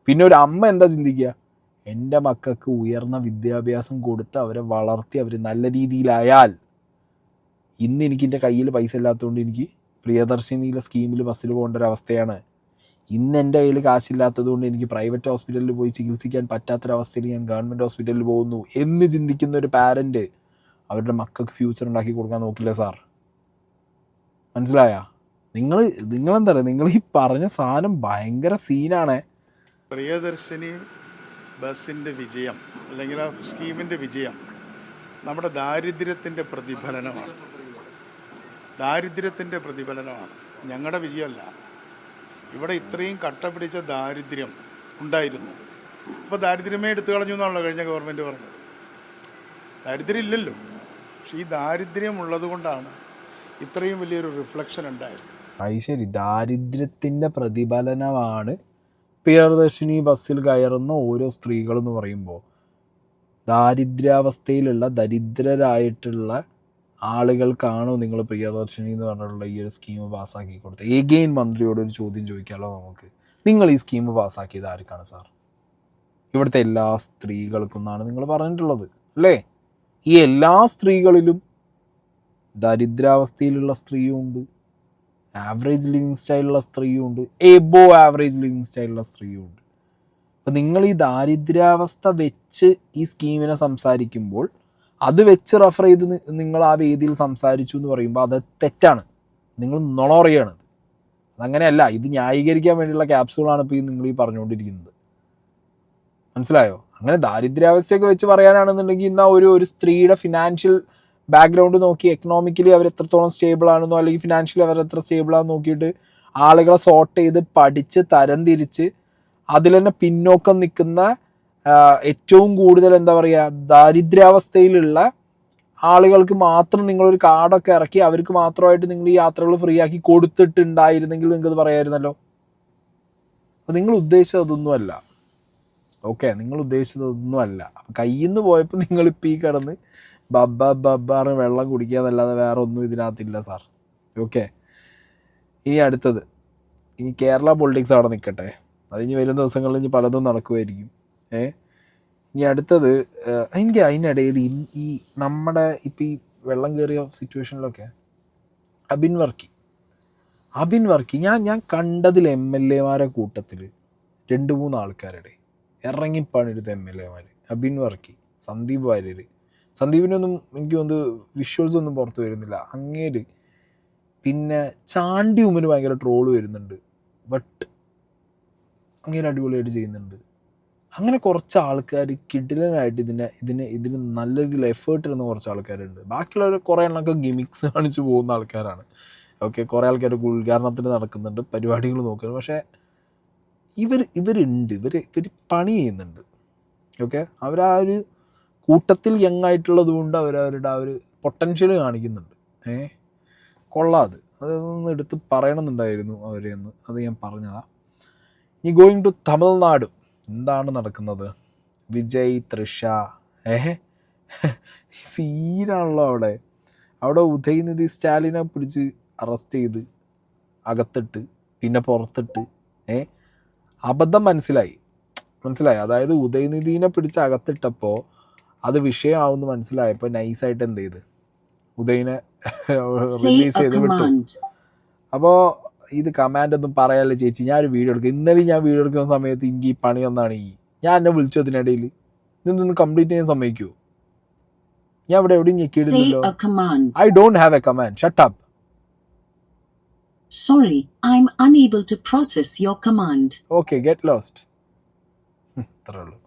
പിന്നെ ഒരു അമ്മ എന്താ ചിന്തിക്കുക, എൻ്റെ മക്കൾക്ക് ഉയർന്ന വിദ്യാഭ്യാസം കൊടുത്ത് അവരെ വളർത്തി അവർ നല്ല രീതിയിലായാൽ, ഇന്ന് എനിക്കെൻ്റെ കയ്യിൽ പൈസ ഇല്ലാത്തതുകൊണ്ട് എനിക്ക് പ്രിയദർശിനിയിലെ സ്കീമിൽ ബസ്സിൽ പോകേണ്ട ഒരവസ്ഥയാണ്, ഇന്ന് എൻ്റെ കയ്യിൽ കാശില്ലാത്തത് കൊണ്ട് എനിക്ക് പ്രൈവറ്റ് ഹോസ്പിറ്റലിൽ പോയി ചികിത്സിക്കാൻ പറ്റാത്തൊരവസ്ഥയിൽ ഞാൻ ഗവൺമെൻറ് ഹോസ്പിറ്റലിൽ പോകുന്നു എന്ന് ചിന്തിക്കുന്ന ഒരു പാരൻറ്റ് അവരുടെ മക്കൾക്ക് ഫ്യൂച്ചർ ഉണ്ടാക്കി കൊടുക്കാൻ നോക്കില്ല സാർ. മനസ്സിലായാ? നിങ്ങളെന്താ പറയുക, നിങ്ങൾ ഈ പറഞ്ഞ സാധനം ഭയങ്കര സീനാണ്. പ്രിയദർശിനി ബസ്സിൻ്റെ വിജയം, അല്ലെങ്കിൽ ആ സ്കീമിൻ്റെ വിജയം നമ്മുടെ ദാരിദ്ര്യത്തിൻ്റെ പ്രതിഫലനമാണ്. ഞങ്ങളുടെ വിജയമല്ല. ഇവിടെ ഇത്രയും കട്ട പിടിച്ച ദാരിദ്ര്യം ഉണ്ടായിരുന്നു. അപ്പോൾ ദാരിദ്ര്യമേ എടുത്തു കളഞ്ഞു എന്നാണല്ലോ കഴിഞ്ഞ ഗവൺമെൻറ് പറഞ്ഞത്. ദാരിദ്ര്യം ഇല്ലല്ലോ, പക്ഷേ ഈ ദാരിദ്ര്യം ഉള്ളത് കൊണ്ടാണ് ഇത്രയും വലിയൊരു റിഫ്ലക്ഷൻ ഉണ്ടായത്. ശരി, ദാരിദ്ര്യത്തിൻ്റെ പ്രതിഫലനമാണ് പ്രിയദർശിനി ബസ്സിൽ കയറുന്ന ഓരോ സ്ത്രീകളെന്ന് പറയുമ്പോൾ, ദാരിദ്ര്യാവസ്ഥയിലുള്ള ദരിദ്രരായിട്ടുള്ള ആളുകൾക്കാണോ നിങ്ങൾ പ്രിയദർശിനി എന്ന് പറഞ്ഞിട്ടുള്ള ഈ ഒരു സ്കീം പാസ്സാക്കി കൊടുത്തത്? എഗെയിൻ മന്ത്രിയോട് ഒരു ചോദ്യം ചോദിക്കാമല്ലോ നമുക്ക്. നിങ്ങൾ ഈ സ്കീം പാസ്സാക്കിയത് ആർക്കാണ് സാർ? ഇവിടുത്തെ എല്ലാ സ്ത്രീകൾക്കും എന്നാണ് നിങ്ങൾ പറഞ്ഞിട്ടുള്ളത്, അല്ലേ? ഈ എല്ലാ സ്ത്രീകളിലും ദരിദ്രാവസ്ഥയിലുള്ള സ്ത്രീയുണ്ട്, ആവറേജ് ലിവിങ് സ്റ്റൈലുള്ള സ്ത്രീയുണ്ട്, എബോ ആവറേജ് ലിവിങ് സ്റ്റൈലുള്ള സ്ത്രീയുണ്ട്. അപ്പോൾ നിങ്ങൾ ഈ ദാരിദ്ര്യാവസ്ഥ വെച്ച് ഈ സ്കീമിനെ സംസാരിക്കുമ്പോൾ അത് വെച്ച് റെഫർ ചെയ്ത് നിങ്ങൾ ആ വേദിയിൽ സംസാരിച്ചു എന്ന് പറയുമ്പോൾ അത് തെറ്റാണ്, നിങ്ങൾ നുണ പറയുകയാണ്. അതങ്ങനെയല്ല, ഇത് ന്യായീകരിക്കാൻ വേണ്ടിയുള്ള ക്യാപ്സുകളാണ് ഇപ്പോൾ നിങ്ങൾ ഈ പറഞ്ഞുകൊണ്ടിരിക്കുന്നത്. മനസ്സിലായോ? അങ്ങനെ ദാരിദ്ര്യാവസ്ഥയൊക്കെ വെച്ച് പറയാനാണെന്നുണ്ടെങ്കിൽ ഇന്ന് ഒരു സ്ത്രീയുടെ ഫിനാൻഷ്യൽ ബാക്ക്ഗ്രൗണ്ട് നോക്കി എക്കണോമിക്കലി അവർ എത്രത്തോളം സ്റ്റേബിൾ ആണെന്നോ അല്ലെങ്കിൽ ഫിനാൻഷ്യലി അവർ എത്ര സ്റ്റേബിൾ ആണെന്ന് നോക്കിയിട്ട് ആളുകളെ സോർട്ട് ചെയ്ത് പഠിച്ച് തരംതിരിച്ച് അതിൽ തന്നെ പിന്നോക്കം നിൽക്കുന്ന ഏറ്റവും കൂടുതൽ എന്താ പറയുക ദാരിദ്ര്യാവസ്ഥയിലുള്ള ആളുകൾക്ക് മാത്രം നിങ്ങളൊരു കാർഡൊക്കെ ഇറക്കി അവർക്ക് മാത്രമായിട്ട് നിങ്ങൾ ഈ യാത്രകൾ ഫ്രീ ആക്കി കൊടുത്തിട്ടുണ്ടായിരുന്നെങ്കിൽ നിങ്ങൾക്കത് പറയായിരുന്നല്ലോ. അപ്പോൾ നിങ്ങൾ ഉദ്ദേശിച്ചത് അതൊന്നുമല്ല. ഓക്കെ, നിങ്ങൾ ഉദ്ദേശിച്ചത് ഒന്നുമല്ല. അപ്പം കയ്യിൽ നിന്ന് പോയപ്പോൾ നിങ്ങളിപ്പോൾ ഈ കിടന്ന് ബബ്ബാറ് വെള്ളം കുടിക്കുക എന്നല്ലാതെ വേറെ ഒന്നും ഇതിനകത്തില്ല സാർ. ഓക്കെ, ഇനി അടുത്തത്, ഇനി കേരള പൊളിറ്റിക്സ് അവിടെ നിൽക്കട്ടെ, അതിന് വരും ദിവസങ്ങളിൽ ഇനി പലതും നടക്കുമായിരിക്കും. ഇനി അടുത്തത് എനിക്ക് അതിനിടയിൽ ഈ നമ്മുടെ ഇപ്പം ഈ വെള്ളം കയറിയ സിറ്റുവേഷനിലൊക്കെ അബിൻ വർക്കി ഞാൻ കണ്ടതിൽ MLA-മാരെ കൂട്ടത്തിൽ 2-3 ആൾക്കാരുടെ ഇറങ്ങിപ്പണിയെടുത്ത MLA-മാർ അബിൻ വർക്കി, സന്ദീപ് വാര്യർ. സന്ദീപിനൊന്നും എനിക്ക് തോന്നുന്നു വിഷ്വൽസ് ഒന്നും പുറത്ത് വരുന്നില്ല. അങ്ങേര് പിന്നെ ചാണ്ടി ഉമ്മന് ഭയങ്കര ട്രോള് വരുന്നുണ്ട്, ബട്ട് അങ്ങേര് അടിപൊളിയായിട്ട് ചെയ്യുന്നുണ്ട്. അങ്ങനെ കുറച്ച് ആൾക്കാർ കിടിലനായിട്ട് ഇതിന് നല്ല രീതിയിൽ എഫേർട്ട് ഇടുന്ന കുറച്ച് ആൾക്കാരുണ്ട്. ബാക്കിയുള്ളവർ കുറേ എണ്ണമൊക്കെ ഗിമിക്സ് കാണിച്ച് പോകുന്ന ആൾക്കാരാണ്. ഓക്കെ, കുറേ ആൾക്കാർ ഉദ്ഘാടനത്തിന് നടക്കുന്നുണ്ട്, പരിപാടികൾ നോക്കുന്നുണ്ട്. പക്ഷേ ഇവരുണ്ട്, ഇവർ പണി ചെയ്യുന്നുണ്ട്. ഓക്കെ, അവരാ ഒരു കൂട്ടത്തിൽ യങ് ആയിട്ടുള്ളത് കൊണ്ട് അവരവരുടെ ആ ഒരു പൊട്ടൻഷ്യൽ കാണിക്കുന്നുണ്ട്. കൊള്ളാത്, അതൊന്ന് എടുത്ത് പറയണമെന്നുണ്ടായിരുന്നു അവരെന്ന്, അത് ഞാൻ പറഞ്ഞതാ. ഇനി ഗോയിങ് ടു തമിഴ്നാട്, എന്താണ് നടക്കുന്നത്? വിജയ്, തൃഷ, സീനാണല്ലോ അവിടെ ഉദയനിധി സ്റ്റാലിനെ പിടിച്ച് അറസ്റ്റ് ചെയ്ത് അകത്തിട്ട് പിന്നെ പുറത്തിട്ട് അബദ്ധം മനസ്സിലായി. അതായത് ഉദയനിധിനെ പിടിച്ച് അകത്തിട്ടപ്പോൾ അത് വിഷയമാവുമെന്ന് മനസ്സിലായപ്പോൾ നൈസായിട്ട് എന്ത് ചെയ്ത് ഉദയനെ റിലീസ് ചെയ്ത് വിട്ടു. അപ്പോൾ ഇത് കമാൻഡ് ഒന്നും പറയാല്ല ചേച്ചി, ഞാനൊരു വീഡിയോ എടുക്കും. ഇന്നലെ ഞാൻ വീഡിയോ എടുക്കുന്ന സമയത്ത് എനിക്ക് ഈ പണി ഒന്നാണ് ഞാൻ എന്നെ വിളിച്ചു അതിനിടയിൽ നിന്ന് കംപ്ലീറ്റ് ചെയ്യാൻ സമ്മതിക്കുമോ? ഞാൻ ഇവിടെ എവിടെയും ഞെക്കിയിടുന്നല്ലോ. I don't have a command, shut up. Sorry, I'm unable to process your command. Okay, get lost. അത്രേ ഉള്ളൂ.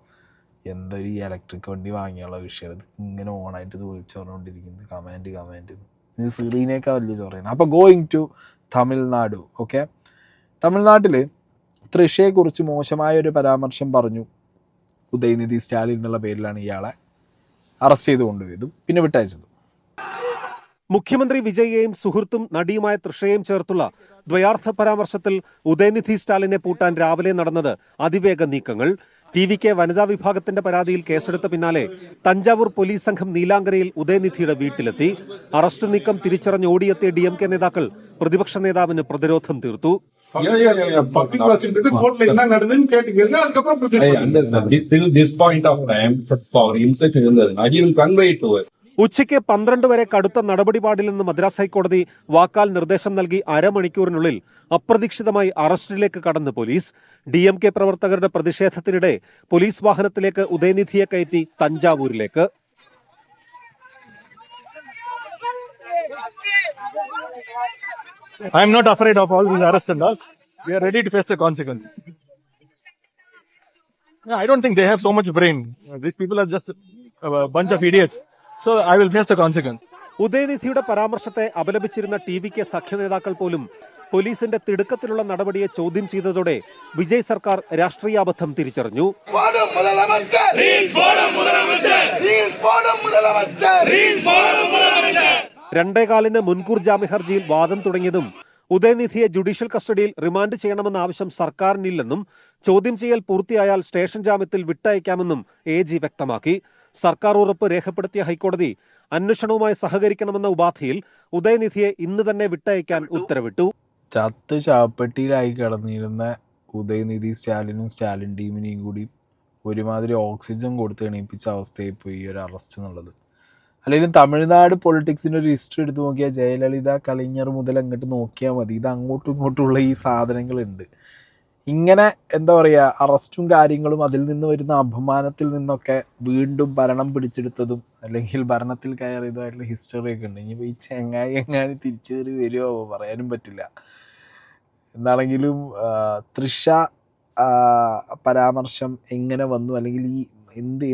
എന്തൊരു ഇലക്ട്രിക് വണ്ടി വാങ്ങിയുള്ള വിഷയം, ഇത് ഇങ്ങനെ ഓണായിട്ട് ഇത് വിളിച്ചു പറഞ്ഞുകൊണ്ടിരിക്കുന്നത് കമാൻഡ് ഇത് സിറീനേക്കാൾ വലിയ ചൊറയാണ്. അപ്പോൾ ഗോയിങ് ടു തമിഴ്നാട്. ഓക്കെ, തമിഴ്നാട്ടിൽ തൃഷയെക്കുറിച്ച് മോശമായ ഒരു പരാമർശം പറഞ്ഞു ഉദയനിധി സ്റ്റാലിൻ എന്നുള്ള പേരിലാണ് ഇയാളെ അറസ്റ്റ് ചെയ്ത് കൊണ്ടുപോയതും പിന്നെ വിട്ടയച്ചതും. മുഖ്യമന്ത്രി വിജയെയും സുഹൃത്തും നടിയുമായ തൃഷയെയും ചേർത്തുള്ള ദ്വയാർത്ഥ പരാമർശത്തിൽ ഉദയനിധി സ്റ്റാലിനെ പൂട്ടാൻ രാവിലെ നടന്നത് അതിവേഗ നീക്കങ്ങൾ. TVK വനിതാ വിഭാഗത്തിന്റെ പരാതിയിൽ കേസെടുത്ത പിന്നാലെ തഞ്ചാവൂർ പോലീസ് സംഘം നീലാങ്കരയിൽ ഉദയനിധിയുടെ വീട്ടിലെത്തി. അറസ്റ്റ് നീക്കം തിരിച്ചറിഞ്ഞ് ഓടിയെത്തിയ DMK നേതാക്കൾ പ്രതിപക്ഷ നേതാവിന് പ്രതിരോധം തീർത്തു. ഉച്ചയ്ക്ക് 12 വരെ കടുത്ത നടപടി പാടില്ലെന്ന് മദ്രാസ് ഹൈക്കോടതി വാക്കാൽ നിർദ്ദേശം നൽകി അരമണിക്കൂറിനുള്ളിൽ അപ്രതീക്ഷിതമായി അറസ്റ്റിലേക്ക് കടന്ന് പോലീസ്. DMK പ്രവർത്തകരുടെ പ്രതിഷേധത്തിനിടെ പോലീസ് വാഹനത്തിലേക്ക് ഉദയനിധിയെ കയറ്റി തഞ്ചാവൂരിലേക്ക്. I am not afraid of all these arrests and all. We are ready to face the consequences. I don't think they have so much brain. These people are just a bunch of idiots. So I will face the consequence. ഉദയനിധിയുടെ പരാമർശത്തെ അപലപിച്ചിരുന്ന TVK സഖ്യ നേതാക്കൾ പോലും പോലീസിന്റെ തിടുക്കത്തിലുള്ള നടപടിയെ ചോദ്യം ചെയ്തതോടെ വിജയ് സർക്കാർ രാഷ്ട്രീയാബദ്ധം തിരിച്ചറിഞ്ഞു. 2.25 മുൻകൂർ ജാമ്യ ഹർജിയിൽ വാദം തുടങ്ങിയതും ഉദയനിധിയെ ജുഡീഷ്യൽ കസ്റ്റഡിയിൽ റിമാൻഡ് ചെയ്യണമെന്ന ആവശ്യം സർക്കാരിനില്ലെന്നും ചോദ്യം ചെയ്യൽ പൂർത്തിയായാൽ സ്റ്റേഷൻ ജാമ്യത്തിൽ വിട്ടയക്കാമെന്നും AG വ്യക്തമാക്കി. സർക്കാർ ഉറപ്പ് രേഖപ്പെടുത്തിയ ഹൈക്കോടതി അന്വേഷണവുമായി സഹകരിക്കണമെന്ന ഉപാധിയിൽ ഉദയനിധിയെ ഇന്ന് തന്നെ വിട്ടയക്കാൻ ഉത്തരവിട്ടു. ചത്ത് ശവപ്പെട്ടിയിലായി കിടന്നിരുന്ന ഉദയനിധി സ്റ്റാലിനും സ്റ്റാലിൻ ടീമിനെയും കൂടി ഒരുമാതിരി ഓക്സിജൻ കൊടുത്ത് എണീപ്പിച്ച അവസ്ഥയിൽ പോയി ഈ ഒരു അറസ്റ്റ് എന്നുള്ളത്. അല്ലെങ്കിൽ തമിഴ്നാട് പൊളിറ്റിക്സിൻ്റെ ഒരു ഹിസ്റ്ററി എടുത്ത് നോക്കിയാൽ ജയലളിത, കലൈഞ്ഞർ മുതൽ അങ്ങോട്ട് നോക്കിയാൽ മതി. ഇത് അങ്ങോട്ടും ഇങ്ങോട്ടുമുള്ള ഈ സാധനങ്ങളുണ്ട്. ഇങ്ങനെ എന്താ പറയുക അറസ്റ്റും കാര്യങ്ങളും അതിൽ നിന്ന് വരുന്ന അപമാനത്തിൽ നിന്നൊക്കെ വീണ്ടും ഭരണം പിടിച്ചെടുത്തതും അല്ലെങ്കിൽ ഭരണത്തിൽ കയറിയതുമായിട്ടുള്ള ഹിസ്റ്ററിയൊക്കെ ഉണ്ട്. ഇനിയിപ്പോൾ ഈ ചെങ്ങായി എങ്ങാനും തിരിച്ചു കയറി വരുമോ പറയാനും പറ്റില്ല. എന്താണെങ്കിലും തൃഷ പരാമർശം എങ്ങനെ വന്നു, അല്ലെങ്കിൽ ഈ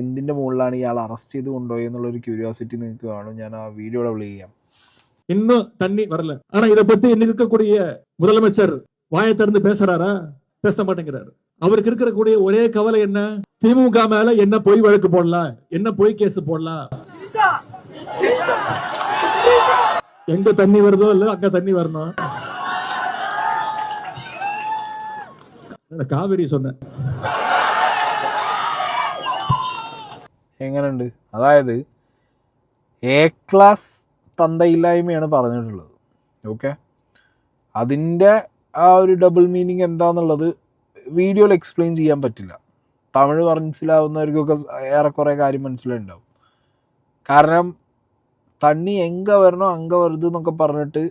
എന്തിൻ്റെ മുകളിലാണ് ഇയാൾ അറസ്റ്റ് ചെയ്ത് കൊണ്ടുപോയി എന്നുള്ളൊരു ക്യൂരിയോസിറ്റി നിങ്ങൾക്ക് കാണും. ഞാൻ ആ വീഡിയോടെ പ്ലേ ചെയ്യാം. இன்னும் தண்ணி வரல. ஆனா இதை பத்தி இன்னைக்கு இருக்கக்கூடிய முதலமைச்சர் வாயை திறந்து பேசுறாரா? பேச மாட்டேங்கிறாரு. அவருக்கு இருக்கக்கூடிய ஒரே கவலை என்ன? திமுக மேல என்ன பொய் வழக்கு போடலாம், என்ன பொய் கேஸ் போடலாம். எங்க தண்ணி வருதோ இல்ல அங்க தண்ணி வரணும். കാവേരി சொன்னேன். എങ്ങനെയുണ്ട്? അതായത് എ ക്ലാസ് തന്തയില്ലായ്മയാണ് പറഞ്ഞിട്ടുള്ളത്. ഓക്കെ, അതിൻ്റെ ആ ഒരു ഡബിൾ മീനിങ് എന്താണെന്നുള്ളത് വീഡിയോയിൽ എക്സ്പ്ലെയിൻ ചെയ്യാൻ പറ്റില്ല. തമിഴ് മനസ്സിലാവുന്നവർക്കൊക്കെ ഏറെക്കുറെ കാര്യം മനസ്സിലായിട്ടുണ്ടാവും. കാരണം തണ്ണി എങ്ക വരണോ അങ്ക വരുത് എന്നൊക്കെ പറഞ്ഞിട്ട്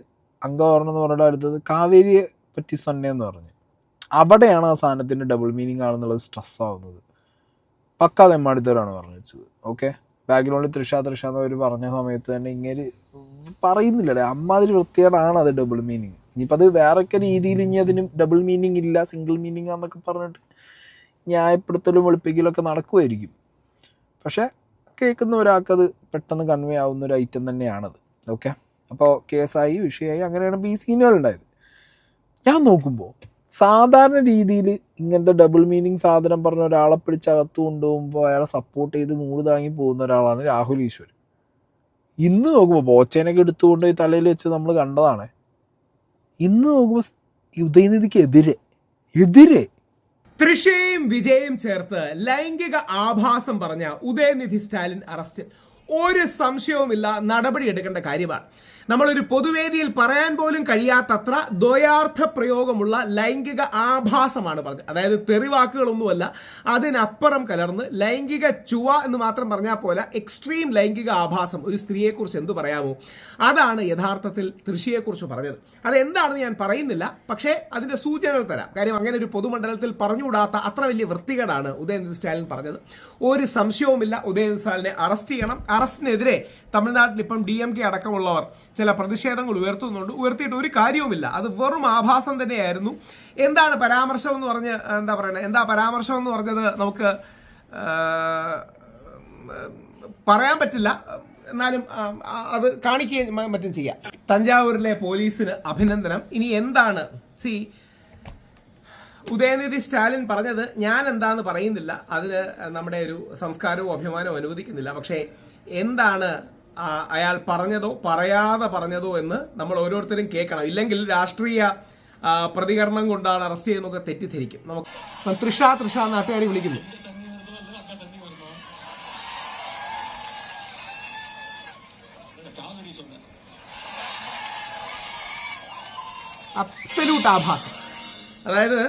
അങ്ക വരണം എന്ന് പറഞ്ഞിട്ട് അടുത്തത് കാവേരിയെ പറ്റി സൊന്നയെന്ന് പറഞ്ഞു. അവിടെയാണ് ആ സാധനത്തിൻ്റെ ഡബിൾ മീനിങ് ആണെന്നുള്ളത് സ്ട്രെസ്സാവുന്നത്. പക്കാ തെമ്മാടിത്തരാണ് പറഞ്ഞു വെച്ചത്. ഓക്കെ, ബാക്ക്ഗ്രൗണ്ടിൽ തൃഷ എന്നവർ പറഞ്ഞ സമയത്ത് തന്നെ ഇങ്ങനെ പറയുന്നില്ലല്ലേ, അമ്മാതിരി വൃത്തികേടാണ് അത് ഡബിൾ മീനിങ്. ഇനിയിപ്പോൾ അത് വേറൊക്കെ രീതിയിൽ ഇനി അതിന് ഡബിൾ മീനിങ് ഇല്ല, സിംഗിൾ മീനിങ് ആണെന്നൊക്കെ പറഞ്ഞിട്ട് ന്യായപ്പെടുത്തലും വെളുപ്പിക്കലൊക്കെ നടക്കുമായിരിക്കും. പക്ഷേ കേൾക്കുന്ന ഒരാൾക്കത് പെട്ടെന്ന് കൺവേ ആവുന്ന ഒരു ഐറ്റം തന്നെയാണത്. ഓക്കെ, അപ്പോൾ കേസായി വിഷയമായി അങ്ങനെയാണ് ഈ സീനുകളുണ്ടായത്. ഞാൻ നോക്കുമ്പോൾ സാധാരണ രീതിയിൽ ഇങ്ങനത്തെ ഡബിൾ മീനിങ് സാധനം പറഞ്ഞ ഒരാളെ പിടിച്ച് അകത്ത് കൊണ്ടുപോകുമ്പോൾ അയാളെ സപ്പോർട്ട് ചെയ്ത് മൂട് താങ്ങി പോകുന്ന ഒരാളാണ് രാഹുൽ ഈശ്വർ. ഇന്ന് നോക്കുമ്പോൾ ബോച്ചേനൊക്കെ എടുത്തുകൊണ്ട് ഈ തലയിൽ വെച്ച് നമ്മൾ കണ്ടതാണ്. ഇന്ന് നോക്കുമ്പോൾ ഉദയനിധിക്ക് എതിരെ തൃഷയും വിജയും ചേർത്ത് ലൈംഗിക ആഭാസം പറഞ്ഞ ഉദയനിധി സ്റ്റാലിൻ അറസ്റ്റ്. ഒരു സംശയവുമില്ല, നടപടി എടുക്കേണ്ട കാര്യമാണ്. നമ്മളൊരു പൊതുവേദിയിൽ പറയാൻ പോലും കഴിയാത്തത്ര ദ്വയാർത്ഥ പ്രയോഗമുള്ള ലൈംഗിക ആഭാസമാണ് പറഞ്ഞത്. അതായത് തെറിവാക്കുകളൊന്നുമല്ല, അതിനപ്പുറം കലർന്ന് ലൈംഗിക ചുവ എന്ന് മാത്രം പറഞ്ഞാൽ പോലെ എക്സ്ട്രീം ലൈംഗിക ആഭാസം. ഒരു സ്ത്രീയെക്കുറിച്ച് എന്ത് പറയാമോ, അതാണ് യഥാർത്ഥത്തിൽ തൃഷയെക്കുറിച്ച് പറഞ്ഞത്. അതെന്താണെന്ന് ഞാൻ പറയുന്നില്ല, പക്ഷേ അതിന്റെ സൂചനകൾ തരാം. കാര്യം അങ്ങനെ ഒരു പൊതുമണ്ഡലത്തിൽ പറഞ്ഞുകൂടാത്ത അത്ര വലിയ വൃത്തികേടാണ് ഉദയനിധി സ്റ്റാലിൻ പറഞ്ഞത്. ഒരു സംശയവുമില്ല, ഉദയനിധി സ്റ്റാലിനെ അറസ്റ്റ് ചെയ്യണം. അറസ്റ്റിനെതിരെ തമിഴ്നാട്ടിൽ ഇപ്പം DMK അടക്കമുള്ളവർ ചില പ്രതിഷേധങ്ങൾ ഉയർത്തുന്നുണ്ട്. ഉയർത്തിയിട്ട് ഒരു കാര്യവുമില്ല, അത് വെറും ആഭാസം തന്നെയായിരുന്നു. എന്താണ് പരാമർശം എന്ന് പറഞ്ഞ് എന്താ പരാമർശം എന്ന് പറഞ്ഞത് നമുക്ക് പറയാൻ പറ്റില്ല. എന്നാലും അത് കാണിക്കുകയും മറ്റും ചെയ്യാം. തഞ്ചാവൂരിലെ പോലീസിന് അഭിനന്ദനം. ഇനി എന്താണ് ഉദയനിധി സ്റ്റാലിൻ പറഞ്ഞത് ഞാൻ എന്താന്ന് പറയുന്നില്ല, അതിന് നമ്മുടെ ഒരു സംസ്കാരവും അഭിമാനവും അനുവദിക്കുന്നില്ല. പക്ഷേ എന്താണ് അയാൾ പറഞ്ഞതോ പറയാതെ പറഞ്ഞതോ എന്ന് നമ്മൾ ഓരോരുത്തരും കേൾക്കണം. ഇല്ലെങ്കിൽ രാഷ്ട്രീയ പ്രതികരണം കൊണ്ടാണ് അറസ്റ്റ് ചെയ്യുന്നതൊക്കെ തെറ്റിദ്ധരിക്കും. നമുക്ക് തൃഷ നാട്ടുകാർ വിളിക്കുന്നു. അബ്സല്യൂട്ട് ആഭാസം. അതായത്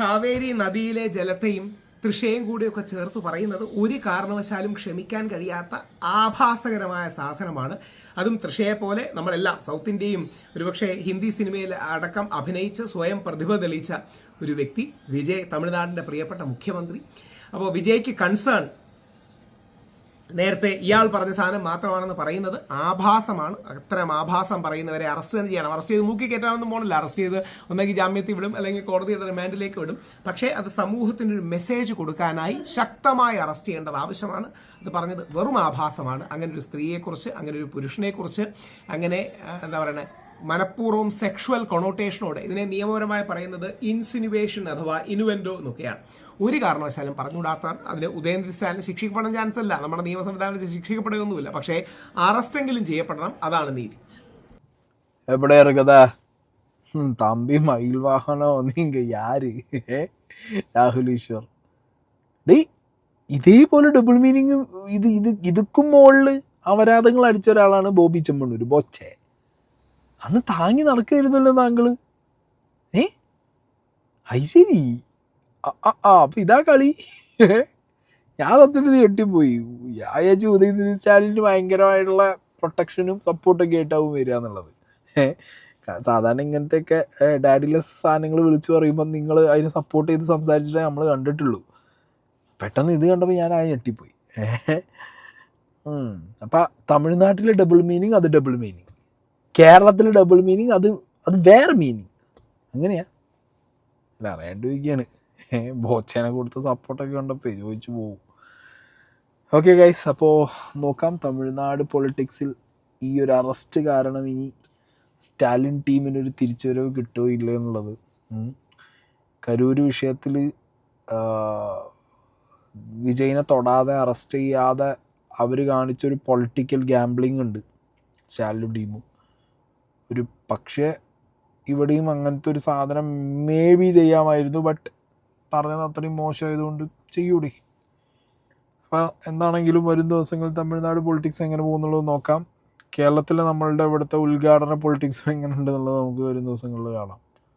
കാവേരി നദിയിലെ ജലത്തെയും തൃഷയും കൂടിയൊക്കെ ചേർത്ത് പറയുന്നത് ഒരു കാരണവശാലും ക്ഷമിക്കാൻ കഴിയാത്ത ആഭാസകരമായ സാധനമാണ്. അതും തൃഷയെ പോലെ നമ്മളെല്ലാം സൗത്ത് ഇന്ത്യയും ഒരുപക്ഷെ ഹിന്ദി സിനിമയിൽ അടക്കം അഭിനയിച്ച് സ്വയം പ്രതിഭ തെളിയിച്ച ഒരു വ്യക്തി വിജയ്, തമിഴ്നാടിന്റെ പ്രിയപ്പെട്ട മുഖ്യമന്ത്രി. അപ്പോൾ വിജയ്ക്ക് കൺസേൺ നേരത്തെ ഇയാൾ പറഞ്ഞ സാധനം മാത്രമാണെന്ന് പറയുന്നത് ആഭാസമാണ്. അത്തരം ആഭാസം പറയുന്നവരെ അറസ്റ്റ് തന്നെ ചെയ്യണം. അറസ്റ്റ് ചെയ്ത് മൂക്കി കയറ്റാനൊന്നും പോകണില്ല. അറസ്റ്റ് ചെയ്ത് ഒന്നെങ്കിൽ ജാമ്യത്തിൽ വിടും, അല്ലെങ്കിൽ കോടതിയുടെ റിമാൻഡിലേക്ക് വിടും. പക്ഷേ അത് സമൂഹത്തിന് ഒരു മെസ്സേജ് കൊടുക്കാനായി ശക്തമായി അറസ്റ്റ് ചെയ്യേണ്ടത് ആവശ്യമാണ്. അത് പറഞ്ഞത് വെറും ആഭാസമാണ്. അങ്ങനെ ഒരു സ്ത്രീയെക്കുറിച്ച്, അങ്ങനെ ഒരു പുരുഷനെക്കുറിച്ച്, അങ്ങനെ എന്താ പറയണേ, മനഃപൂർവ്വം സെക്ഷുവൽ കൊണോട്ടേഷനോടെ, ഇതിനെ നിയമപരമായി പറയുന്നത് ഇൻസിനുവേഷൻ അഥവാ ഇനുവെന്റോ എന്നൊക്കെയാണ്. ഒരു കാരണവശാലും പറഞ്ഞുകൂടാത്ത അതിന് ഉദയനിധി സ്റ്റാലിന് ശിക്ഷിക്കപ്പെടാൻ ചാൻസ് അല്ല. നമ്മുടെ നിയമ സംവിധാനത്തിൽ ശിക്ഷിക്കപ്പെടുകയൊന്നുമില്ല. പക്ഷേ അറസ്റ്റെങ്കിലും ചെയ്യപ്പെടണം, അതാണ് നീതി. എവിടെ ഇറക്കതാ തമ്പി മയിൽ വാഹനോ നീങ്ക യാര് രാഹുൽ ഈശ്വർ ഇതേപോലെ ഡബിൾ മീനിങ് ഇതുക്കും മുകളില് അപരാധങ്ങൾ അടിച്ച ഒരാളാണ് ബോബി ചെമ്മണ്ണൂർ. ബോച്ചെ അന്ന് താങ്ങി നടക്കായിരുന്നല്ലോ താങ്കള്. ശരി അപ്പൊ ഇതാ കളി. ഞാൻ സത്യത്തിൽ ഞെട്ടിപ്പോയി. ഞാൻ ഉദയനിധി സ്റ്റാലിന് ഭയങ്കരമായിട്ടുള്ള പ്രൊട്ടക്ഷനും സപ്പോർട്ടൊക്കെ ആയിട്ടാവും വരിക എന്നുള്ളത്. സാധാരണ ഇങ്ങനത്തെയൊക്കെ ഡാഡിലെസ് സാധനങ്ങൾ വിളിച്ചു പറയുമ്പോൾ നിങ്ങൾ അതിന് സപ്പോർട്ട് ചെയ്ത് സംസാരിച്ചിട്ടേ നമ്മൾ കണ്ടിട്ടുള്ളൂ. പെട്ടെന്ന് ഇത് കണ്ടപ്പോൾ ഞാൻ ഞെട്ടിപ്പോയി. അപ്പം തമിഴ്നാട്ടിൽ ഡബിൾ മീനിങ്, അത് ഡബിൾ മീനിങ്. കേരളത്തിൽ ഡബിൾ മീനിങ്, അത് വേറെ മീനിങ്. അങ്ങനെയാ അല്ല, അറിയാണ്ടിരിക്കുകയാണ്. ബോച്ചേനെ കൊടുത്ത സപ്പോർട്ടൊക്കെ കണ്ടപ്പോൾ ചോദിച്ചു പോകും. ഓക്കെ ഗൈസ്, അപ്പോൾ നോക്കാം തമിഴ്നാട് പൊളിറ്റിക്സിൽ ഈ ഒരു അറസ്റ്റ് കാരണം ഇനി സ്റ്റാലിൻ ടീമിനൊരു തിരിച്ചുവരവ് കിട്ടുമോ ഇല്ല എന്നുള്ളത്. കരൂർ വിഷയത്തിൽ വിജയിനെ തൊടാതെ അറസ്റ്റ് ചെയ്യാതെ അവർ കാണിച്ചൊരു പൊളിറ്റിക്കൽ ഗാംബ്ലിംഗ് ഉണ്ട് സ്റ്റാലിൻ ടീമും. ഒരു പക്ഷേ ഇവിടെയും അങ്ങനത്തെ ഒരു സാധനം മേ ബി ചെയ്യാമായിരുന്നു. ബട്ട് പറഞ്ഞത് അത്രയും മോശമായതുകൊണ്ട് ചെയ്യൂടി. അപ്പോൾ എന്താണെങ്കിലും വരും ദിവസങ്ങളിൽ തമിഴ്നാട് പൊളിറ്റിക്സ് എങ്ങനെ പോകുന്നുള്ളത് നോക്കാം. കേരളത്തിൽ നമ്മളുടെ ഇവിടുത്തെ ഉദ്ഘാടന പൊളിറ്റിക്സും എങ്ങനെ ഉണ്ടെന്നുള്ളത് നമുക്ക് വരും ദിവസങ്ങളിൽ കാണാം.